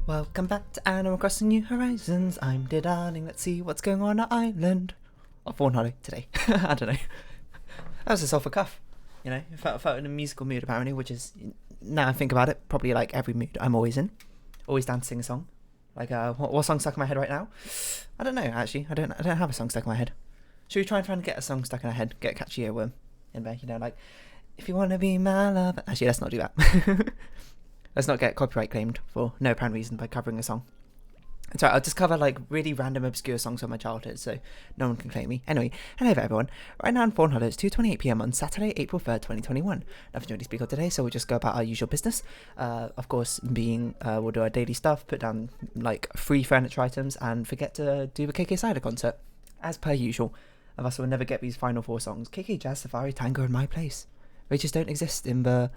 Welcome back to Animal Crossing New Horizons. I'm dear darling, let's see what's going on our island. Or Fawnhollow today. I don't know. That was just off a cuff. You know, I felt in a musical mood apparently, which is, now I think about it, probably like every mood I'm always in. Always down to sing a song. Like, what song's stuck in my head right now? I don't know, actually. I don't have a song stuck in my head. Should we try and get a song stuck in our head? Get a catchy earworm in there, you know, like, if you want to be my love. Actually, let's not do that. Let's not get copyright claimed for no apparent reason by covering a song. That's right, I'll just cover like really random obscure songs from my childhood so no one can claim me. Anyway, hello everyone. Right now in Fawnhallow, it's 2:28 PM on Saturday, April 3rd, 2021. Nothing to really speak of today, so we'll just go about our usual business. Of course, we'll do our daily stuff, put down like free furniture items, and forget to do the KK Cider concert. As per usual, of us will never get these final four songs. KK Jazz Safari Tango and My Place. They just don't exist in the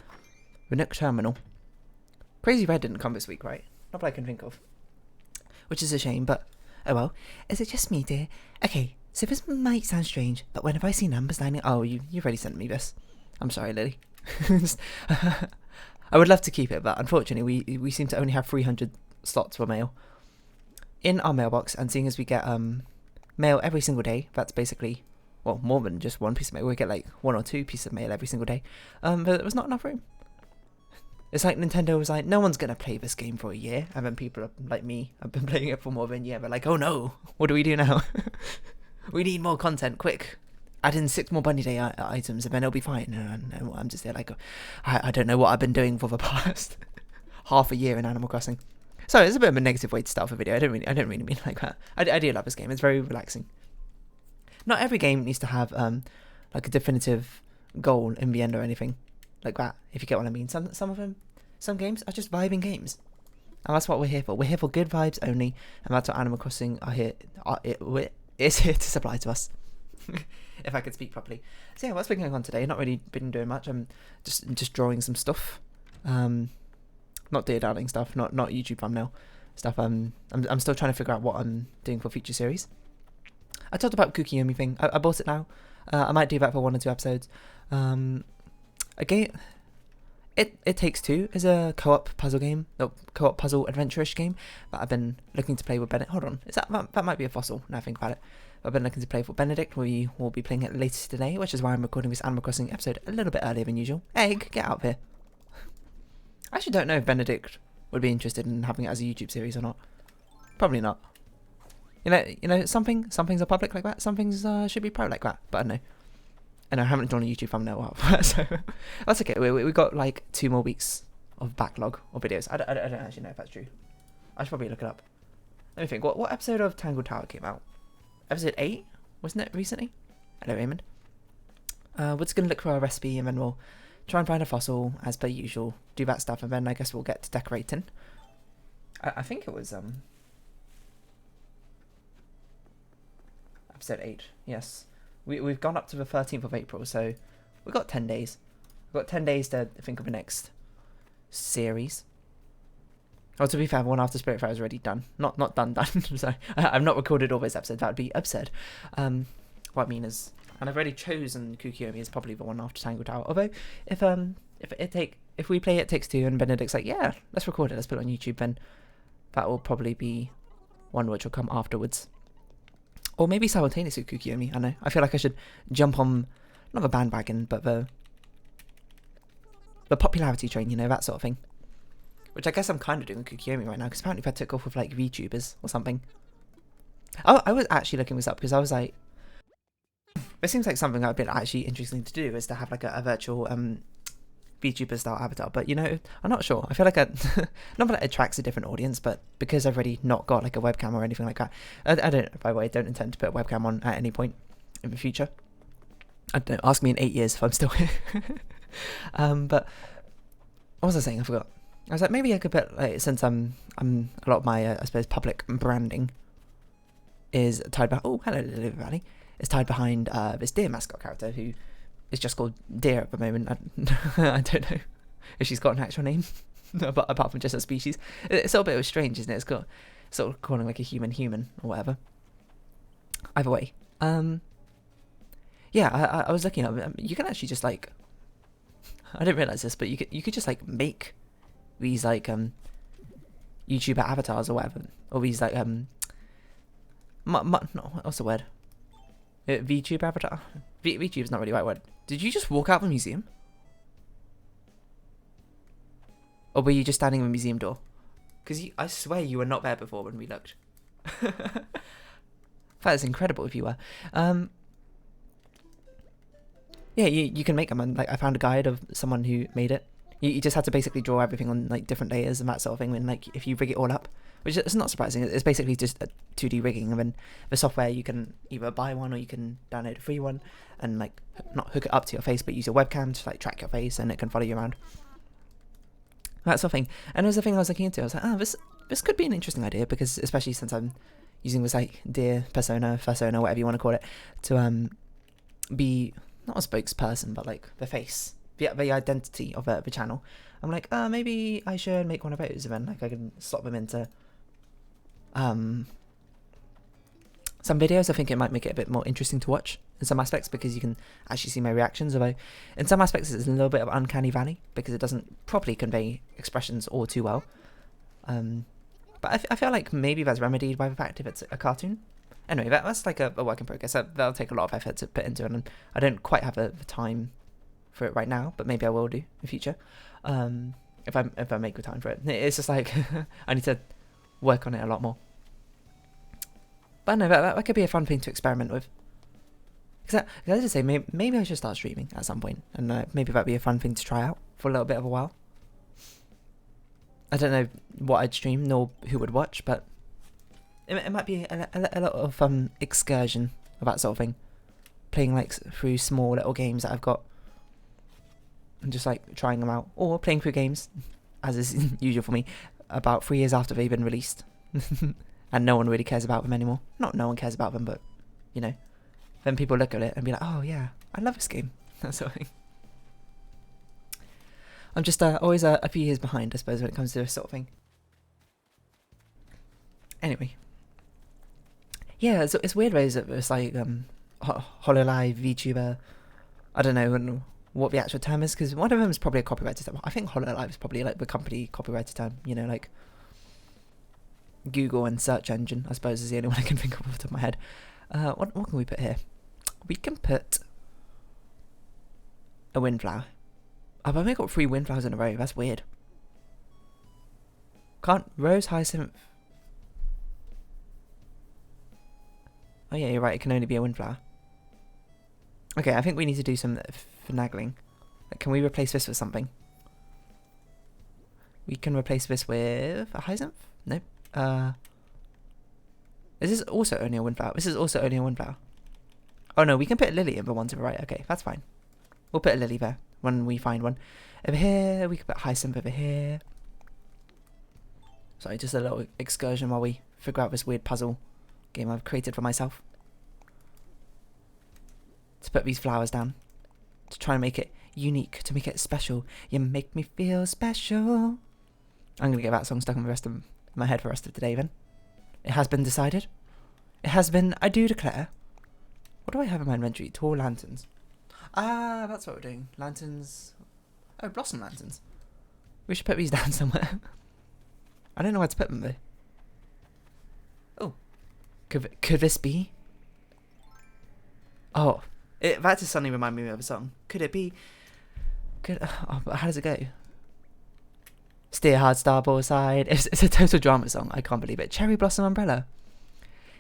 Nook Terminal. Crazy Red didn't come this week, right? Not that I can think of. Which is a shame, but oh well. Is it just me, dear? Okay, so this might sound strange, but whenever I see numbers lining... Oh, you've already sent me this. I'm sorry, Lily. I would love to keep it, but unfortunately we seem to only have 300 slots for mail in our mailbox, and seeing as we get mail every single day, that's basically, well, more than just one piece of mail. We get like 1 or 2 pieces of mail every single day. But there was not enough room. It's like Nintendo was like, no one's going to play this game for a year. And then people like me have been playing it for more than a year. They're like, oh no, what do we do now? We need more content, quick. Add in 6 more Bunny Day items and then it'll be fine. And I'm just there like, I don't know what I've been doing for the past half a year in Animal Crossing. Sorry, it's a bit of a negative way to start a video. I don't really mean like that. I do love this game. It's very relaxing. Not every game needs to have like a definitive goal in the end or anything like that, if you get what I mean. Some games are just vibing games, and that's what we're here for. We're here for good vibes only, and that's what Animal Crossing is here to supply to us. If I could speak properly. So yeah, what's been going on today? Not really been doing much. I'm just drawing some stuff. Not Dear Darling stuff, not YouTube thumbnail stuff. I'm still trying to figure out what I'm doing for future series. I talked about Kukiyomi thing. I bought it now. I might do that for 1 or 2 episodes. Again, It Takes Two is a co-op puzzle game, co-op puzzle adventure-ish game that I've been looking to play with Benedict. Hold on, that might be a fossil now I think about it. I've been looking to play with Benedict. We will be playing it later today, which is why I'm recording this Animal Crossing episode a little bit earlier than usual. Egg, get out of here. I actually don't know if Benedict would be interested in having it as a YouTube series or not. Probably not. You know, some things are public like that. Some things should be private like that. But I don't know. And I haven't drawn a YouTube thumbnail up, so that's okay. We got like 2 more weeks of backlog of videos. I don't actually know if that's true. I should probably look it up. Let me think. What episode of Tangled Tower came out? Episode 8, wasn't it recently? Hello, Raymond. We're just gonna look for a recipe and then we'll try and find a fossil as per usual. Do that stuff and then I guess we'll get to decorating. I think it was episode 8. Yes. We've gone up to the 13th of April, so we've got 10 days. We've got 10 days to think of the next series. Oh, to be fair, the one after Spirit Fair is already done. Not done. So I've not recorded all those episodes. That would be absurd. What I mean is, and I've already chosen Kukiyomi as probably the one after Tangled Tower. Although, if we play It Takes Two and Benedict's like, yeah, let's record it, let's put it on YouTube, then that will probably be one which will come afterwards. Or maybe simultaneously with Kukiyomi, I know. I feel like I should jump on, not the bandwagon, but the popularity train, you know, that sort of thing. Which I guess I'm kind of doing with Kukiyomi right now, because apparently if I took off with, like, VTubers or something. Oh, I was actually looking this up, because I was like, it seems like something that would be actually interesting to do, is to have, like, a virtual VTuber style avatar, but you know, I'm not sure. I feel like not that it attracts a different audience, but because I've already not got like a webcam or anything like that, I don't, by the way, I don't intend to put a webcam on at any point in the future. I don't know, ask me in 8 years if I'm still here. But what was I saying? I forgot. I was like, maybe I could put, like, since I'm a lot of my I suppose public branding is tied behind, oh hello Lily Valley, is tied behind this deer mascot character who is just called Deer at the moment. I don't know if she's got an actual name, but apart from just a species. It's a little bit strange, isn't it? It's got sort of calling like a human or whatever. Either way, yeah, I was looking up. You can actually just like, I didn't realize this, but you could just like make these like YouTuber avatars or whatever, or these like no, what's the word? VTuber avatar. VTuber is not really the right word. Did you just walk out of the museum? Or were you just standing in the museum door? Because I swear you were not there before when we looked. That is incredible if you were. Yeah, you can make them. And like I found a guide of someone who made it. You just had to basically draw everything on like different layers and that sort of thing. And like if you rig it all up, which is not surprising, it's basically just a 2D rigging. And then the software, you can either buy one or you can download a free one and like not hook it up to your face, but use your webcam to like track your face and it can follow you around. That sort of thing. And it was the thing I was looking into. I was like, this could be an interesting idea, because especially since I'm using this like dear persona, whatever you want to call it, to be not a spokesperson, but like the face, the identity of the channel. I'm like, maybe I should make one of those, and then like I can slot them into some videos. I think it might make it a bit more interesting to watch in some aspects, because you can actually see my reactions, although in some aspects it's a little bit of uncanny valley because it doesn't properly convey expressions all too well. But I feel like maybe that's remedied by the fact if it's a cartoon. Anyway, that's like a work in progress. That'll take a lot of effort to put into it, and I don't quite have the time for it right now, but maybe I will do in the future, if I make the time for it. It's just like I need to work on it a lot more. But no, that could be a fun thing to experiment with. Because as I say, maybe I should start streaming at some point, and maybe that'd be a fun thing to try out for a little bit of a while. I don't know what I'd stream nor who would watch, but it might be a lot of excursion of that sort of thing. Playing like through small little games that I've got and just like trying them out, or playing through games, as is usual for me, about 3 years after they've been released and no one really cares about them anymore. Not no one cares about them, but you know, then people look at it and be like, oh yeah, I love this game. That sort of thing. I'm just always a few years behind, I suppose, when it comes to this sort of thing. Anyway, yeah, it's weird ways that it's like Hololive, VTuber. I don't know what the actual term is, because one of them is probably a copyrighted term. I think Hololive is probably like the company copyrighted term. You know, like Google and search engine, I suppose, is the only one I can think of off the top of my head. What can we put here? We can put a windflower. I've only got 3 windflowers in a row. That's weird. Can't rose, hyacinth. Oh yeah, you're right. It can only be a windflower. Okay, I think we need to do some finagling. Like, can we replace this with something? We can replace this with a hyacinth. Nope. Is this also only a windflower? This is also only a windflower. Oh no, we can put a lily in the one to the right. Okay, that's fine. We'll put a lily there when we find one. Over here, we can put hyacinth over here. Sorry, just a little excursion while we figure out this weird puzzle game I've created for myself. To put these flowers down. To try and make it unique, to make it special. You make me feel special. I'm going to get that song stuck in the rest of my head for the rest of today then. It has been decided. It has been, I do declare. What do I have in my inventory? Tall lanterns. Ah, that's what we're doing. Lanterns. Oh, blossom lanterns. We should put these down somewhere. I don't know where to put them though. Oh. Could this be? Oh. That just suddenly reminded me of a song. Could it be? Oh, but how does it go? Steer hard, starboard side. It's a total drama song. I can't believe it. Cherry Blossom Umbrella.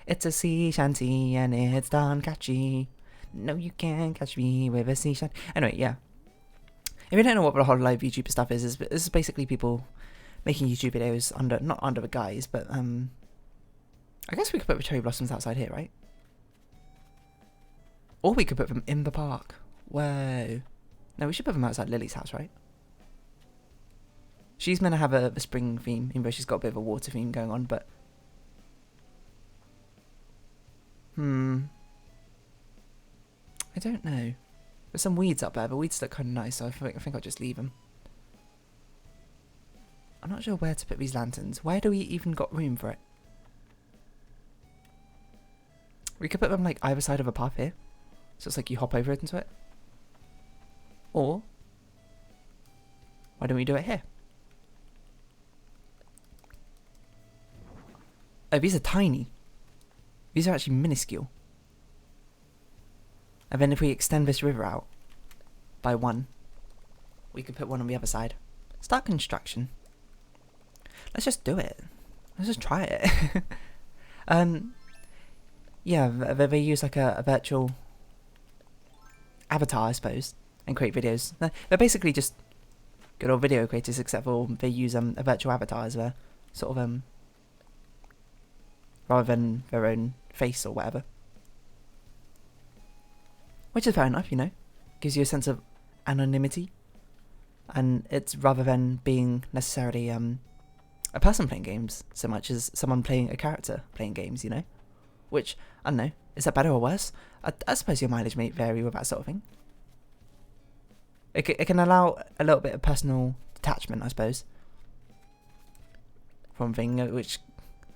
It's a sea shanty and it's darn catchy. No, you can't catch me with a sea shanty. Anyway, yeah. If you don't know what the whole live YouTuber stuff is this is basically people making YouTube videos not under the guise, but I guess we could put the cherry blossoms outside here, right? Or we could put them in the park. Whoa. No, we should put them outside Lily's house, right? She's meant to have a spring theme, even though she's got a bit of a water theme going on, but... I don't know. There's some weeds up there. The weeds look kind of nice, so I think I'll just leave them. I'm not sure where to put these lanterns. Where do we even got room for it? We could put them like either side of a path here. So it's like you hop over it into it. Or... why don't we do it here? Oh, these are tiny. These are actually minuscule. And then if we extend this river out by 1, we could put one on the other side. Start construction. Let's just do it. Let's just try it. Yeah, they use like a virtual avatar, I suppose, and create videos. They're basically just good old video creators, except for they use a virtual avatar as a sort of rather than their own face or whatever. Which is fair enough, you know. Gives you a sense of anonymity, and it's rather than being necessarily a person playing games so much as someone playing a character playing games, you know. Which, I don't know, is that better or worse? I suppose your mileage may vary with that sort of thing. It can allow a little bit of personal detachment, I suppose, from thing, which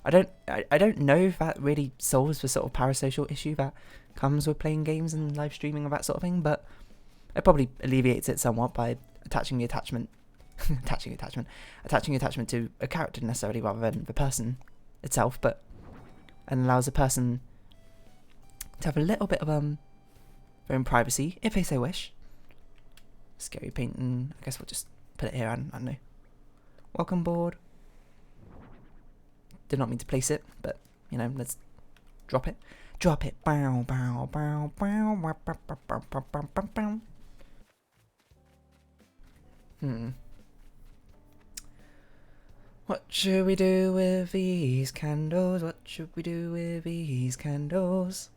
I don't know if that really solves the sort of parasocial issue that comes with playing games and live streaming and that sort of thing, but it probably alleviates it somewhat by attaching the attachment to a character necessarily rather than the person itself, but and allows a person to have a little bit of their own privacy if they so wish. Scary painting. I guess we'll just put it here. I don't know. Welcome board. Did not mean to place it, but you know, let's drop it. Drop it. Bow bow bow bow bow bow bow bow bow bow bow. What should we do with these candles? What should we do with these candles?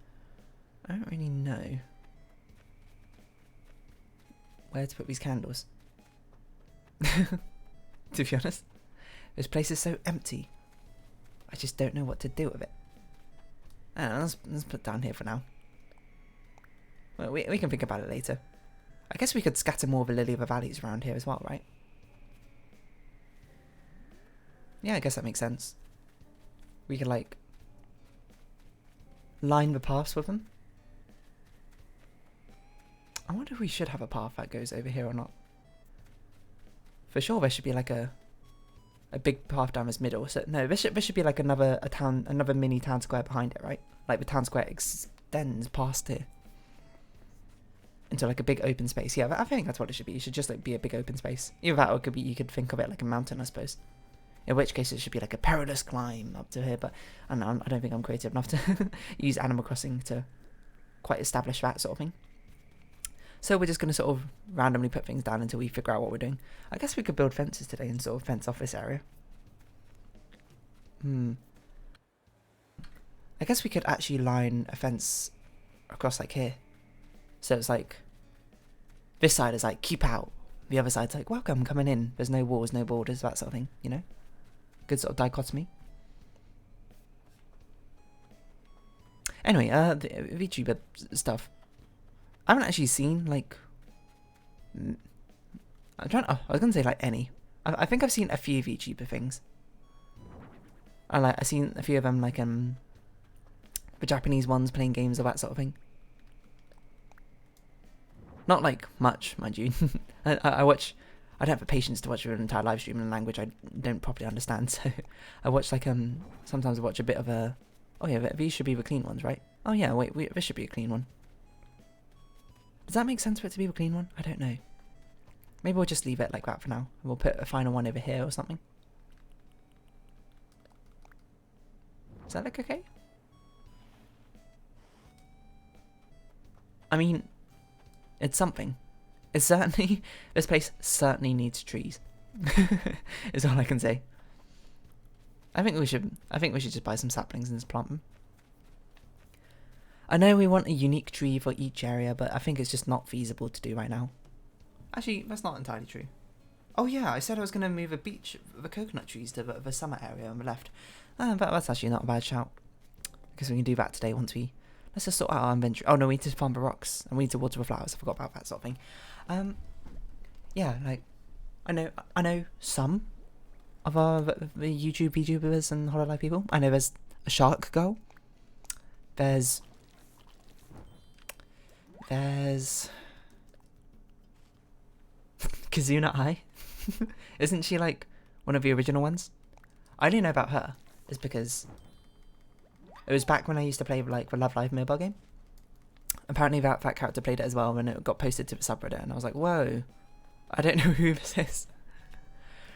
I don't really know where to put these candles. To be honest, this place is so empty. I just don't know what to do with it. I don't know, let's put it down here for now. Well, we can think about it later. I guess we could scatter more of the lily of the valleys around here as well, right? Yeah, I guess that makes sense. We could, like, line the paths with them. I wonder if we should have a path that goes over here or not. For sure, there should be, like, a big path down this middle. So, no, there should be, like, another mini town square behind it, right? Like, the town square extends past here. Into, like, a big open space. Yeah, I think that's what it should be. It should just, like, be a big open space. Either that or it could be, you could think of it like a mountain, I suppose. In which case it should be like a perilous climb up to here, but I don't think I'm creative enough to use Animal Crossing to quite establish that sort of thing. So we're just going to sort of randomly put things down until we figure out what we're doing. I guess we could build fences today and sort of fence off this area. I guess we could actually line a fence across like here. So it's like, this side is like, keep out. The other side's like, welcome, coming in. There's no walls, no borders, that sort of thing, you know? Good sort of dichotomy. Anyway, the VTuber stuff. I haven't actually seen, like... I was going to say, like, any. I think I've seen a few VTuber things. I've seen a few of them, like, the Japanese ones playing games or that sort of thing. Not, like, much, mind you. I watch... I don't have the patience to watch an entire live stream in a language I don't properly understand, so I watch, like, sometimes I watch a bit of a... Oh yeah, these should be the clean ones, right? Oh yeah, wait, this should be a clean one. Does that make sense for it to be the clean one? I don't know. Maybe we'll just leave it like that for now, and we'll put a final one over here or something. Does that look okay? I mean, it's something. It's certainly, this place certainly needs trees. Is all I can say. I think we should just buy some saplings and just plant them. I know we want a unique tree for each area, but I think it's just not feasible to do right now. Actually, that's not entirely true. Oh yeah, I said I was going to move the coconut trees to the summer area on the left. But that's actually not a bad shout. Because we can do that today once we... Let's just sort out our inventory. Oh no, we need to farm the rocks. And we need to water the flowers. I forgot about that sort of thing. Yeah, like... I know some of the YouTube VTubers and HoloLive people. I know there's a shark girl. There's Kazuna Ai. Isn't she like one of the original ones? I only know about her is because It was back when I used to play like the Love Live mobile game. Apparently that character played it as well, and it got posted to the subreddit, and I was like, whoa, I don't know who this is.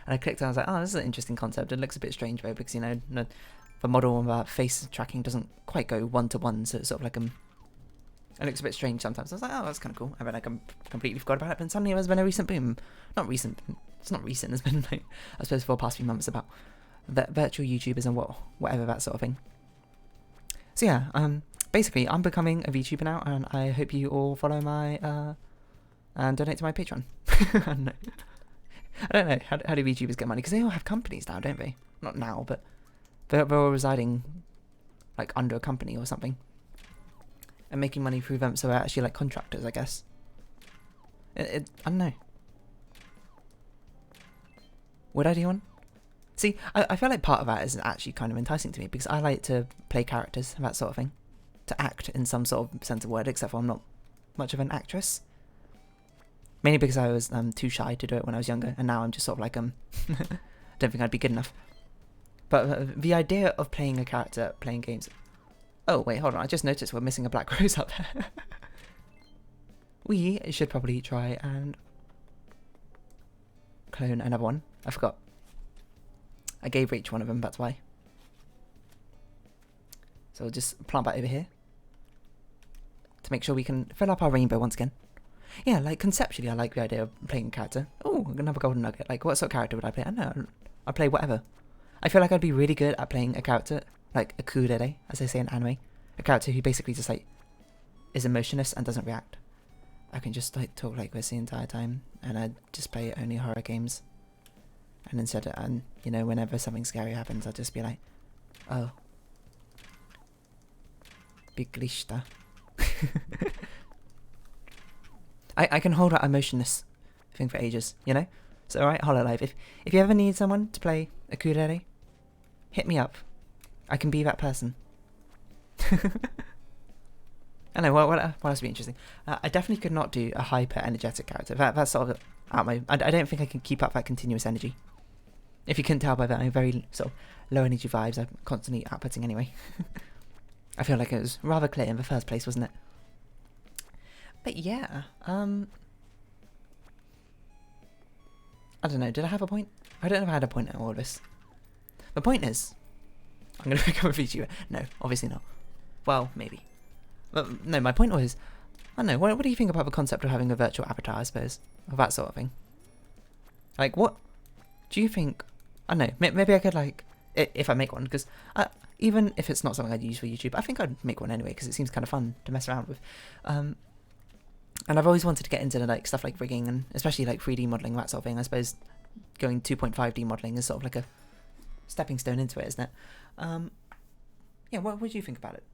And I clicked and I was like, oh, this is an interesting concept. It looks a bit strange though, because, you know, the model of face tracking doesn't quite go 1-to-1, so it's sort of like it looks a bit strange sometimes. I was like, oh, that's kind of cool. And then I completely forgot about it, and suddenly there's been a recent boom. Not recent, it's not recent, there's been, like, I suppose for the past few months about virtual YouTubers and whatever, that sort of thing. So yeah, basically, I'm becoming a VTuber now, and I hope you all follow my, and donate to my Patreon. I don't know, how do VTubers get money? Because they all have companies now, don't they? Not now, but they're all residing, like, under a company or something. And making money through them, so they're actually, like, contractors, I guess. I don't know. Would I do one? See, I feel like part of that is actually kind of enticing to me, because I like to play characters, that sort of thing. To act in some sort of sense of word, except for I'm not much of an actress. Mainly because I was too shy to do it when I was younger, and now I'm just sort of like, don't think I'd be good enough. But the idea of playing a character, playing games... Oh, wait, hold on, I just noticed we're missing a black rose up there. We should probably try and clone another one. I forgot. I gave each one of them, that's why. So we'll just plant that over here. To make sure we can fill up our rainbow once again. Yeah, like, conceptually, I like the idea of playing a character. Oh, I'm gonna have a golden nugget. Like, what sort of character would I play? I don't know. I'll play whatever. I feel like I'd be really good at playing a character, like a kudere, as they say in anime. A character who basically just, like, is emotionless and doesn't react. I can just, like, talk like this the entire time, and I just play only horror games. And instead, you know, whenever something scary happens, I'll just be like, oh. Biglista. I can hold that emotionless thing for ages, you know? So, alright, Hololive, if you ever need someone to play a kudere, hit me up. I can be that person. I know, what else would be interesting? I definitely could not do a hyper-energetic character. That's sort of out my... I don't think I can keep up that continuous energy. If you couldn't tell by that, I'm very sort of low-energy vibes. I'm constantly outputting anyway. I feel like it was rather clear in the first place, wasn't it? But yeah, I don't know, did I have a point? I don't know if I had a point in all of this. The point is, I'm going to become a VTuber. No, obviously not. Well, maybe. But no, my point was, I don't know, what do you think about the concept of having a virtual avatar, I suppose? Or that sort of thing? Like, what do you think? I don't know, maybe I could, like, if I make one, because even if it's not something I'd use for YouTube, I think I'd make one anyway, because it seems kind of fun to mess around with. And I've always wanted to get into like stuff like rigging, and especially like 3D modelling, that sort of thing. I suppose going 2.5D modelling is sort of like a stepping stone into it, isn't it? Yeah, what do you think about it?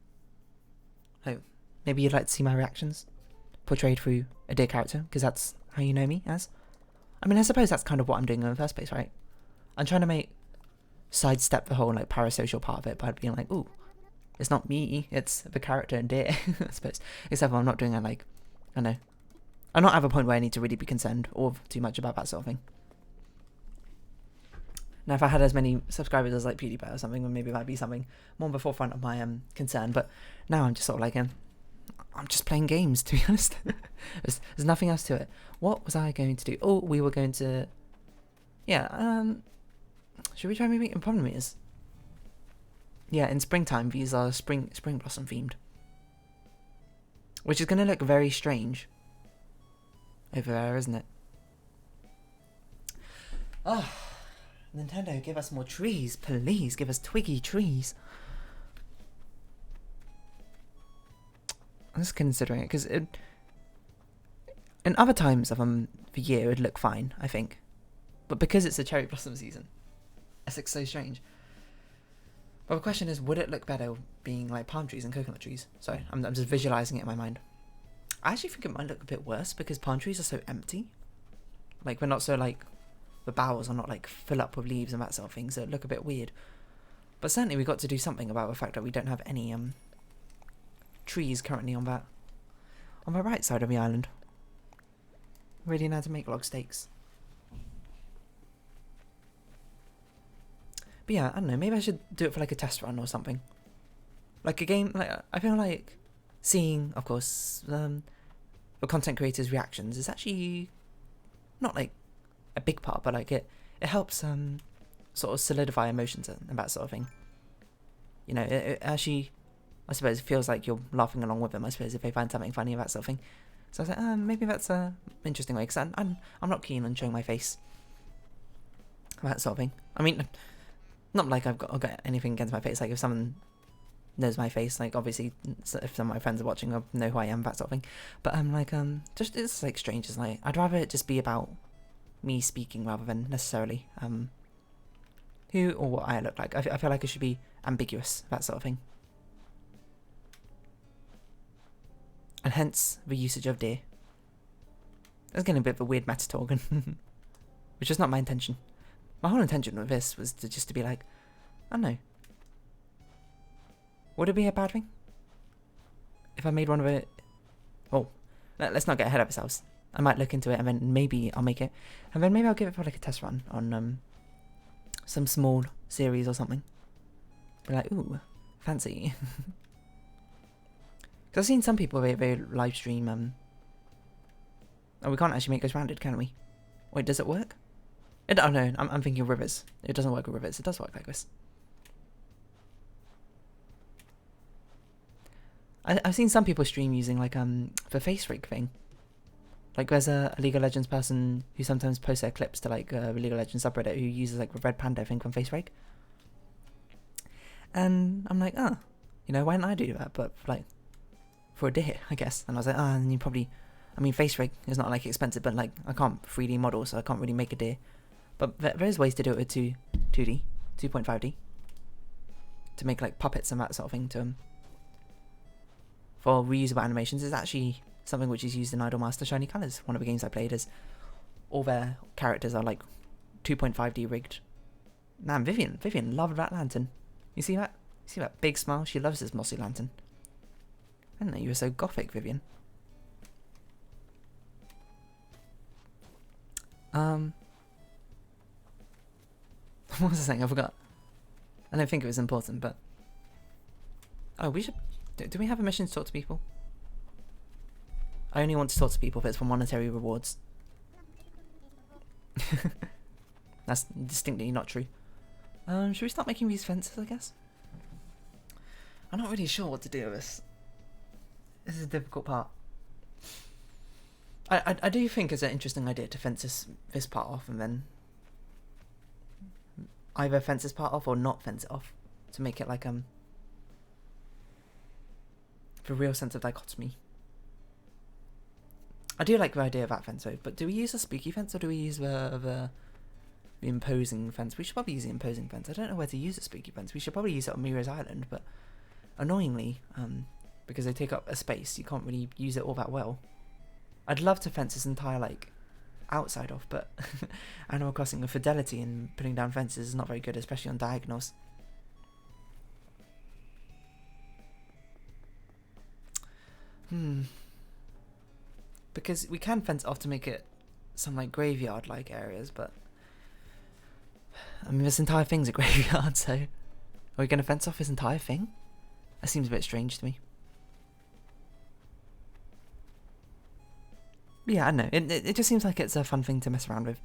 Oh, maybe you'd like to see my reactions portrayed through a deer character, because that's how you know me as. I mean, I suppose that's kind of what I'm doing in the first place, right? I'm trying to sidestep the whole like parasocial part of it by being like, ooh, it's not me, it's the character in deer, I suppose. Except for I'm not doing it like, I don't know. I'm not at a point where I need to really be concerned or too much about that sort of thing. Now, if I had as many subscribers as like PewDiePie or something, then maybe that'd be something more on the forefront of my concern. But now I'm just sort of like, I'm just playing games, to be honest. there's nothing else to it. What was I going to do? Oh, we were going to, yeah. Should we try maybe? The problem is, yeah, in springtime these are spring blossom themed, which is going to look very strange over there, isn't it? Oh, Nintendo, give us more trees, please. Give us twiggy trees. I'm just considering it, because in other times of the year it would look fine, I think. But because it's a cherry blossom season, it looks so strange. But the question is, would it look better being like palm trees and coconut trees? Sorry, I'm just visualizing it in my mind. I actually think it might look a bit worse because palm trees are so empty. Like, we're not so like, the boughs are not like fill up with leaves and that sort of thing, so it look a bit weird. But certainly we got to do something about the fact that we don't have any trees currently on the right side of the island. Really know how to make log stakes. But yeah, I don't know, maybe I should do it for like a test run or something. like a game, like I feel like seeing, of course, the content creators' reactions is actually not like a big part, but like it helps sort of solidify emotions and that sort of thing. You know, it actually, I suppose, feels like you're laughing along with them, I suppose, if they find something funny, that sort of thing. So I was like, maybe that's an interesting way, because I'm not keen on showing my face, that sort of thing. I mean, not like I've got anything against my face. Like, if someone knows my face, like, obviously, if some of my friends are watching, they'll know who I am, that sort of thing. But I'm like, just, it's like strange. It's like, I'd rather it just be about me speaking rather than necessarily who or what I look like. I feel like it should be ambiguous, that sort of thing. And hence the usage of dear. That's getting a bit of a weird meta talk, which is not my intention. My whole intention with this was just to be like, I don't know. Would it be a bad thing if I made one of it? Oh, let's not get ahead of ourselves. I might look into it and then maybe I'll make it, and then maybe I'll give it for like a test run on some small series or something. Be like, ooh, fancy. Because I've seen some people they live stream. Oh, we can't actually make those rounded, can we? Wait, does it work? Oh no, I'm thinking of rivers. It doesn't work with rivers. It does work like this. I've seen some people stream using like the face rig thing. Like there's a League of Legends person who sometimes posts their clips to like the League of Legends subreddit who uses like the red panda thing from face rig. And I'm like, oh, you know, why didn't I do that? But like for a deer, I guess. And I was like, and you probably, I mean, face rig is not like expensive, but like I can't 3D model, so I can't really make a deer. But there's ways to do it with 2D, 2.5D, to make like puppets and that sort of thing to for reusable animations. Is actually something which is used in Idolmaster Shiny Colors. One of the games I played is all their characters are like 2.5D rigged. Man, Vivian loved that lantern. You see that? You see that big smile? She loves this mossy lantern. I didn't know you were so gothic, Vivian. What was I saying? I forgot. I don't think it was important, but... Oh, we should... Do we have a mission to talk to people? I only want to talk to people if it's for monetary rewards. That's distinctly not true. Should we start making these fences, I guess? I'm not really sure what to do with this. This is a difficult part. I do think it's an interesting idea to fence this part off and then either fence this part off or not fence it off to make it like the real sense of dichotomy. I do like the idea of that fence though, but do we use a spooky fence or do we use the imposing fence? We should probably use the imposing fence. I don't know where to use a spooky fence. We should probably use it on Mira's Island, but annoyingly, because they take up a space, you can't really use it all that well. I'd love to fence this entire like outside off, but Animal Crossing with fidelity and putting down fences is not very good, especially on diagonals. Because we can fence off to make it some like graveyard like areas, but I mean this entire thing's a graveyard, so are we going to fence off this entire thing? That seems a bit strange to me. But yeah, I don't know. It just seems like it's a fun thing to mess around with.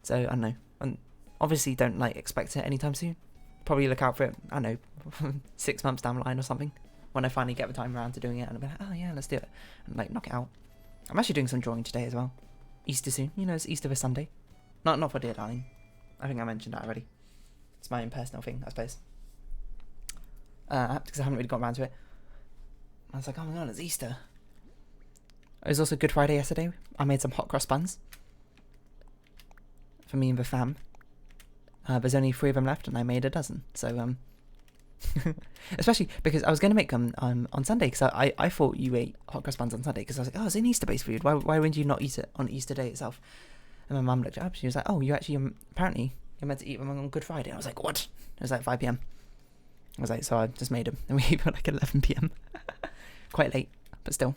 So I don't know. And obviously don't like expect it anytime soon. Probably look out for it, I don't know, 6 months down the line or something. When I finally get the time around to doing it, and I'll be like, oh yeah, let's do it. And like knock it out. I'm actually doing some drawing today as well. Easter soon. You know, it's Easter this Sunday. Not for Dear Darling. I think I mentioned that already. It's my own personal thing, I suppose. Because I haven't really got around to it. I was like, oh my god, it's Easter. It was also Good Friday yesterday. I made some hot cross buns for me and the fam. There's only 3 of them left, and I made a dozen. So especially because I was going to make them on Sunday, because I thought you ate hot cross buns on Sunday, because I was like, oh, it's an Easter-based food. Why wouldn't you not eat it on Easter Day itself? And my mum looked it up. She was like, oh, you actually apparently you're meant to eat them on Good Friday. And I was like, what? It was like 5 p.m. I was like, so I just made them, and we ate them like 11 p.m. Quite late, but still.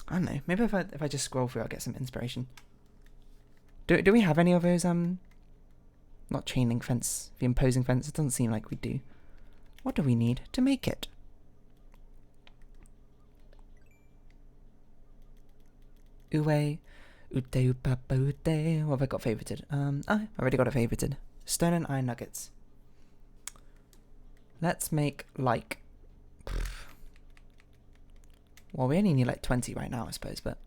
I don't know. Maybe if I just scroll through, I'll get some inspiration. Do we have any of those not chain link fence, the imposing fence? It doesn't seem like we do. What do we need to make it? Uwe, ute, upapa, ute. What have I got favorited? I already got it favorited. Stone and iron nuggets. Let's make like... Well, we only need like 20 right now, I suppose, but...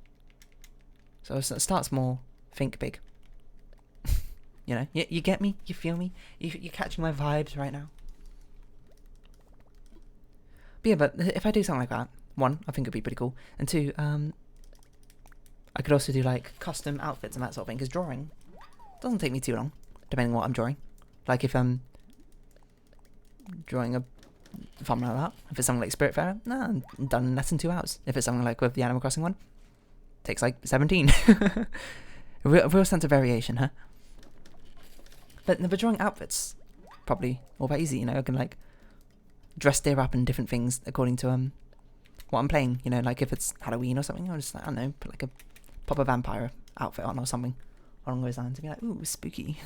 So it starts small, think big. You know, you get me? You feel me? You're catching my vibes right now? But yeah, but if I do something like that, one, I think it'd be pretty cool. And two, I could also do like custom outfits and that sort of thing, because drawing doesn't take me too long, depending on what I'm drawing. Like if I'm drawing a thumbnail like that, if it's something like Spiritfarer, nah, I'm done in less than 2 hours. If it's something like with the Animal Crossing one, takes like 17. a real sense of variation, huh? But drawing outfits, probably all about easy, you know. I can like dress deer up in different things according to what I'm playing, you know. Like if it's Halloween or something, I'll just like, I don't know, pop a vampire outfit on or something along those lines and be like, ooh, spooky.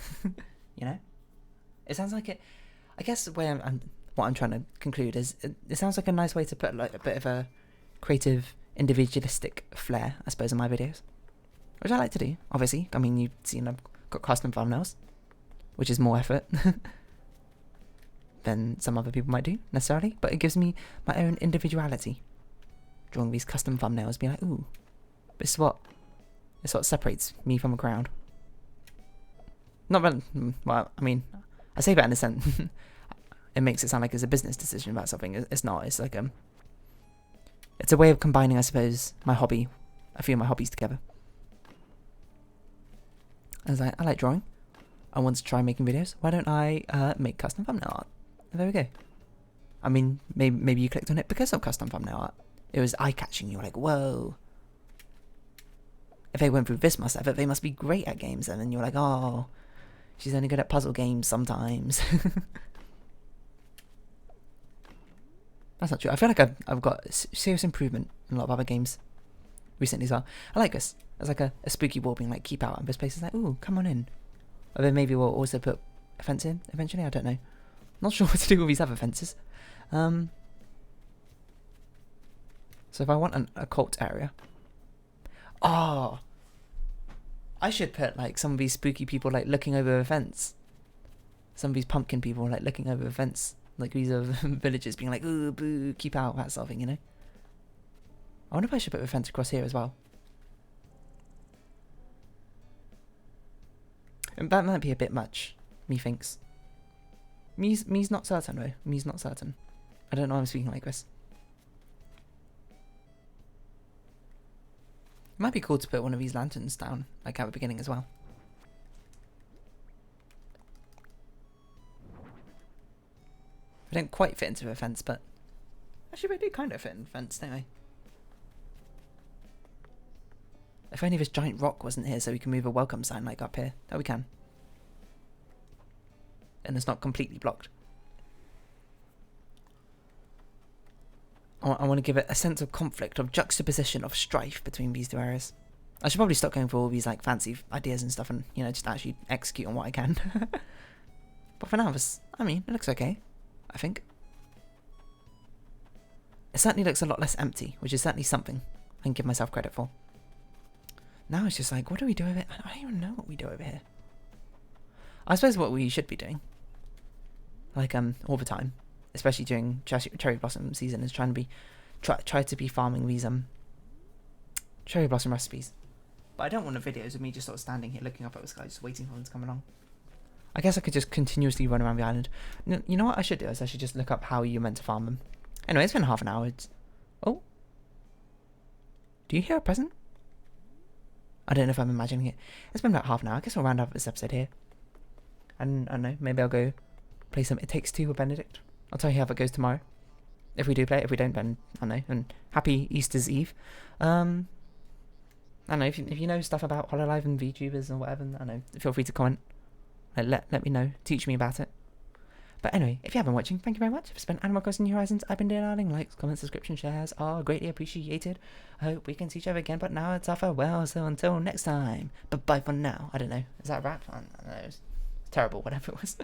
You know, it sounds like it. I guess what I'm trying to conclude is it sounds like a nice way to put like a bit of a creative, individualistic flair, I suppose, in my videos, which I like to do. Obviously, I mean, you've seen I've got custom thumbnails, which is more effort than some other people might do necessarily, but it gives me my own individuality. Drawing these custom thumbnails, being like, ooh, this is what separates me from a crowd. Not that, well, I mean, I say that in a sense. It makes it sound like it's a business decision about something. It's not. It's like it's a way of combining, I suppose, a few of my hobbies together. I was like, I like drawing. I want to try making videos. Why don't I make custom thumbnail art? And there we go. I mean, maybe you clicked on it because of custom thumbnail art. It was eye-catching. You were like, whoa. If they went through this much effort, they must be great at games. And then you're like, oh, she's only good at puzzle games sometimes. That's not true. I feel like I've got serious improvement in a lot of other games recently as well. I like this. It's like a spooky wall being like, keep out. And this place is like, ooh, come on in. Or then maybe we'll also put a fence in eventually. I don't know. Not sure what to do with these other fences. So if I want an occult area... Oh! I should put like some of these spooky people like looking over the fence. Some of these pumpkin people like looking over the fence. Like these are villagers being like, ooh, boo, keep out, that sort of thing, you know? I wonder if I should put a fence across here as well. And that might be a bit much, methinks. Me's not certain, though. Me's not certain. I don't know why I'm speaking like this. It might be cool to put one of these lanterns down, like at the beginning as well. I don't quite fit into the fence, but... Actually, they do kind of fit in the fence, don't they? If only this giant rock wasn't here so we can move a welcome sign like up here. Oh, we can. And it's not completely blocked. I want to give it a sense of conflict, of juxtaposition, of strife between these two areas. I should probably stop going for all these like fancy ideas and stuff and, you know, just actually execute on what I can. But for now, I mean, it looks okay, I think. It certainly looks a lot less empty, which is certainly something I can give myself credit for. Now it's just like, what do we do with it? I don't even know what we do over here. I suppose what we should be doing, like all the time, especially during cherry blossom season, is try to be farming these cherry blossom recipes. But I don't want the videos of me just sort of standing here looking up at the sky, just waiting for them to come along. I guess I could just continuously run around the island. You know what I should do is I should just look up how you're meant to farm them. Anyway, it's been half an hour. Oh, do you hear a present? I don't know if I'm imagining it. It's been about half an hour. I guess I'll round up this episode here. And I don't know, maybe I'll go play some It Takes Two with Benedict. I'll tell you how it goes tomorrow. If we do play it, if we don't, then I don't know. And happy Easter's Eve. I don't know, if you know stuff about HoloLive and VTubers or whatever, I don't know, feel free to comment. Let me know. Teach me about it. But anyway, if you have been watching, thank you very much. If you've spent Animal Crossing New Horizons, I've been darling. Likes, comments, subscriptions, shares are greatly appreciated. I hope we can see each other again, but now it's our farewell, so until next time. But bye for now. I don't know. Is that a wrap? I don't know. It's terrible, whatever it was.